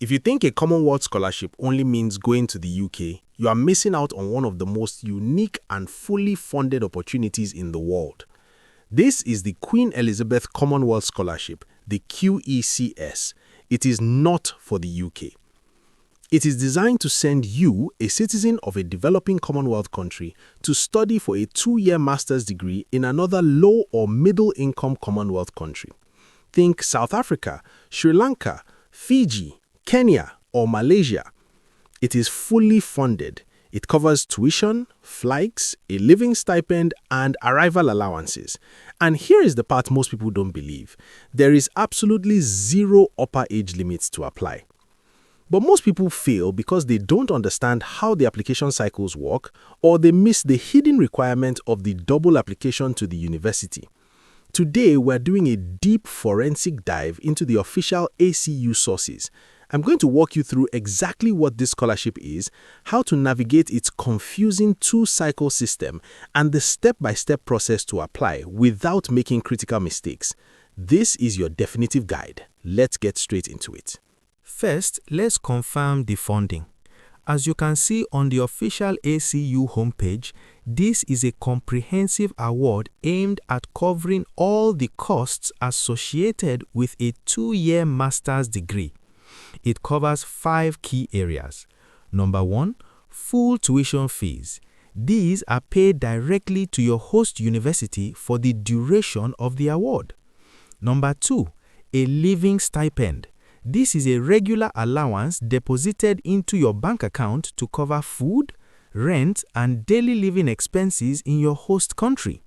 If you think a Commonwealth Scholarship only means going to the UK, you are missing out on one of the most unique and fully funded opportunities in the world. This is the Queen Elizabeth Commonwealth Scholarship, the QECS. It is not for the UK. It is designed to send you, a citizen of a developing Commonwealth country, to study for a 2-year master's degree in another low or middle-income Commonwealth country. Think South Africa, Sri Lanka, Fiji, Kenya, or Malaysia. It is fully funded. It covers tuition, flights, a living stipend, and arrival allowances. And here is the part most people don't believe. There is absolutely zero upper age limits to apply. But most people fail because they don't understand how the application cycles work, or they miss the hidden requirement of the double application to the university. Today, we're doing a deep forensic dive into the official ACU sources. I'm going to walk you through exactly what this scholarship is, how to navigate its confusing 2-cycle system, and the step-by-step process to apply without making critical mistakes. This is your definitive guide. Let's get straight into it. First, let's confirm the funding. As you can see on the official ACU homepage, this is a comprehensive award aimed at covering all the costs associated with a 2-year master's degree. It covers 5 key areas. Number 1, full tuition fees. These are paid directly to your host university for the duration of the award. Number 2, a living stipend. This is a regular allowance deposited into your bank account to cover food, rent, and daily living expenses in your host country.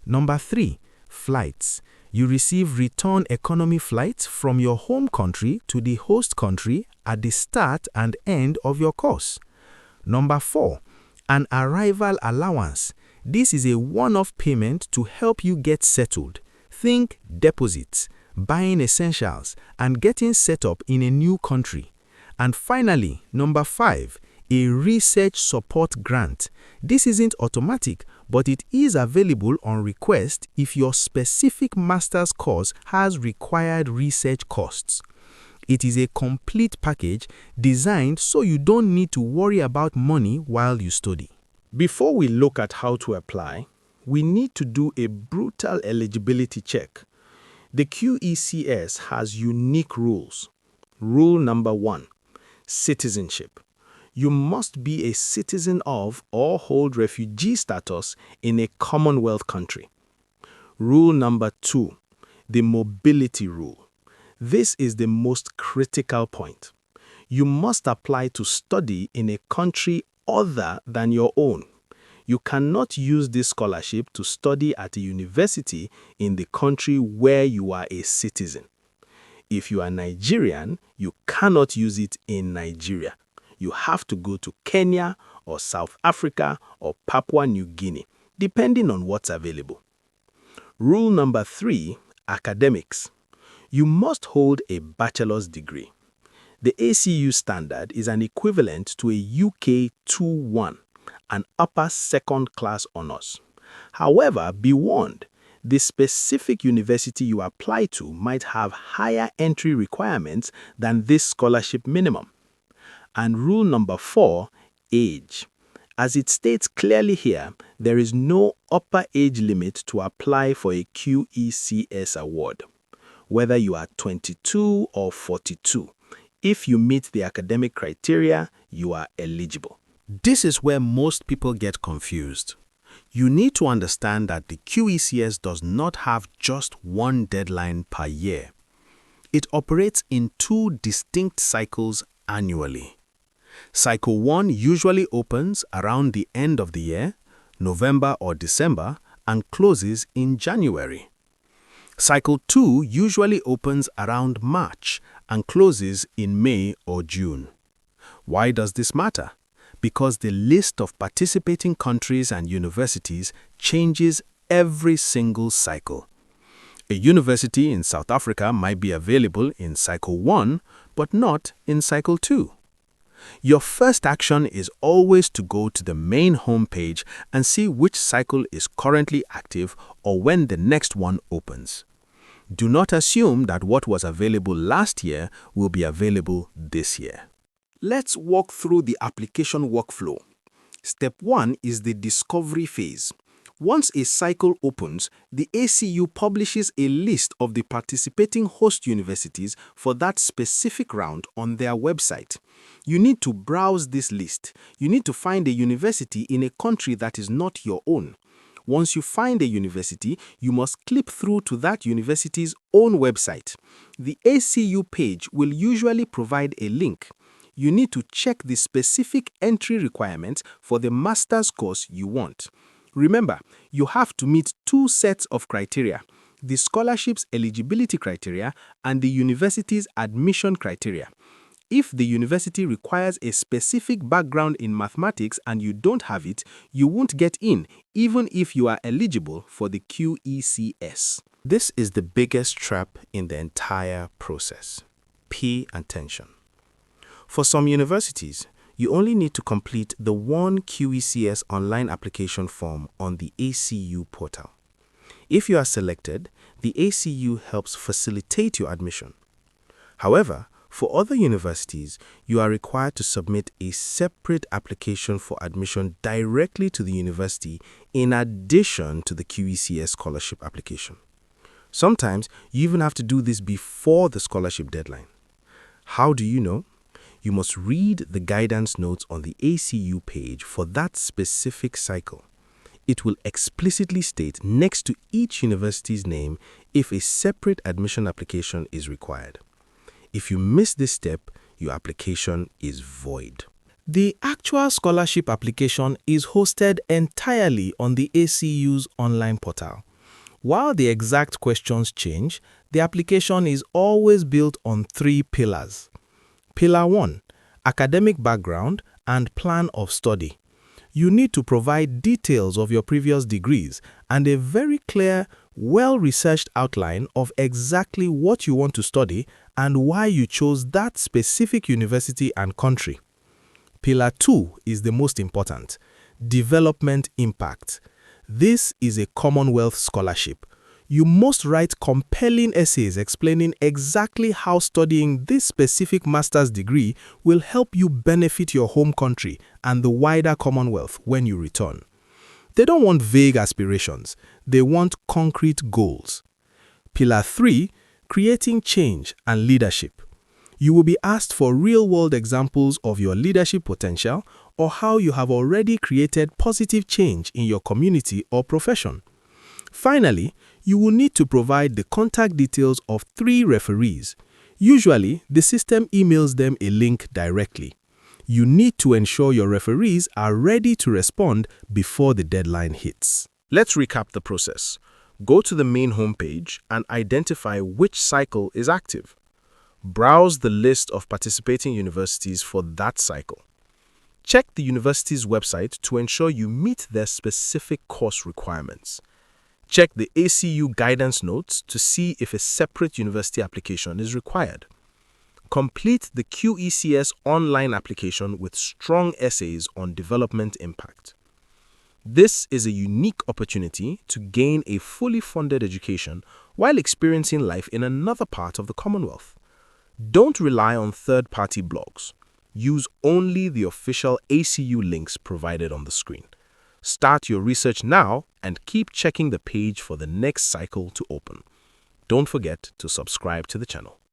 Number 3, flights. You receive return economy flights from your home country to the host country at the start and end of your course. Number 4, an arrival allowance. This is a one-off payment to help you get settled. Think deposits, buying essentials, and getting set up in a new country. And finally, number 5, a research support grant. This isn't automatic, but it is available on request if your specific master's course has required research costs. It is a complete package designed so you don't need to worry about money while you study. Before we look at how to apply, we need to do a brutal eligibility check. The QECS has unique rules. Rule number 1, citizenship. You must be a citizen of or hold refugee status in a Commonwealth country. Rule number 2, the mobility rule. This is the most critical point. You must apply to study in a country other than your own. You cannot use this scholarship to study at a university in the country where you are a citizen. If you are Nigerian, you cannot use it in Nigeria. You have to go to Kenya or South Africa or Papua New Guinea, depending on what's available. Rule number 3, academics. You must hold a bachelor's degree. The ACU standard is an equivalent to a UK 2-1, an upper second-class honors. However, be warned, the specific university you apply to might have higher entry requirements than this scholarship minimum. And rule number 4, age. As it states clearly here, there is no upper age limit to apply for a QECS award. Whether you are 22 or 42, if you meet the academic criteria, you are eligible. This is where most people get confused. You need to understand that the QECS does not have just one deadline per year. It operates in 2 distinct cycles annually. Cycle 1 usually opens around the end of the year, November or December, and closes in January. Cycle 2 usually opens around March and closes in May or June. Why does this matter? Because the list of participating countries and universities changes every single cycle. A university in South Africa might be available in Cycle 1, but not in Cycle 2. Your first action is always to go to the main homepage and see which cycle is currently active or when the next one opens. Do not assume that what was available last year will be available this year. Let's walk through the application workflow. Step 1 is the discovery phase. Once a cycle opens, the ACU publishes a list of the participating host universities for that specific round on their website. You need to browse this list. You need to find a university in a country that is not your own. Once you find a university, you must click through to that university's own website. The ACU page will usually provide a link. You need to check the specific entry requirements for the master's course you want. Remember, you have to meet two sets of criteria: the scholarship's eligibility criteria and the university's admission criteria. If the university requires a specific background in mathematics and you don't have it, you won't get in, even if you are eligible for the QECS. This is the biggest trap in the entire process. Pay attention. For some universities, you only need to complete the one QECS online application form on the ACU portal. If you are selected, the ACU helps facilitate your admission. However, for other universities, you are required to submit a separate application for admission directly to the university in addition to the QECS scholarship application. Sometimes, you even have to do this before the scholarship deadline. How do you know? You must read the guidance notes on the ACU page for that specific cycle. It will explicitly state next to each university's name if a separate admission application is required. If you miss this step, your application is void. The actual scholarship application is hosted entirely on the ACU's online portal. While the exact questions change, the application is always built on three pillars. Pillar 1, academic background and plan of study. You need to provide details of your previous degrees and a very clear, well-researched outline of exactly what you want to study and why you chose that specific university and country. Pillar 2 is the most important: development impact. This is a Commonwealth scholarship. You must write compelling essays explaining exactly how studying this specific master's degree will help you benefit your home country and the wider Commonwealth when you return. They don't want vague aspirations. They want concrete goals. Pillar 3, creating change and leadership. You will be asked for real-world examples of your leadership potential or how you have already created positive change in your community or profession. Finally, you will need to provide the contact details of 3 referees. Usually, the system emails them a link directly. You need to ensure your referees are ready to respond before the deadline hits. Let's recap the process. Go to the main homepage and identify which cycle is active. Browse the list of participating universities for that cycle. Check the university's website to ensure you meet their specific course requirements. Check the ACU guidance notes to see if a separate university application is required. Complete the QECS online application with strong essays on development impact. This is a unique opportunity to gain a fully funded education while experiencing life in another part of the Commonwealth. Don't rely on third-party blogs. Use only the official ACU links provided on the screen. Start your research now and keep checking the page for the next cycle to open. Don't forget to subscribe to the channel.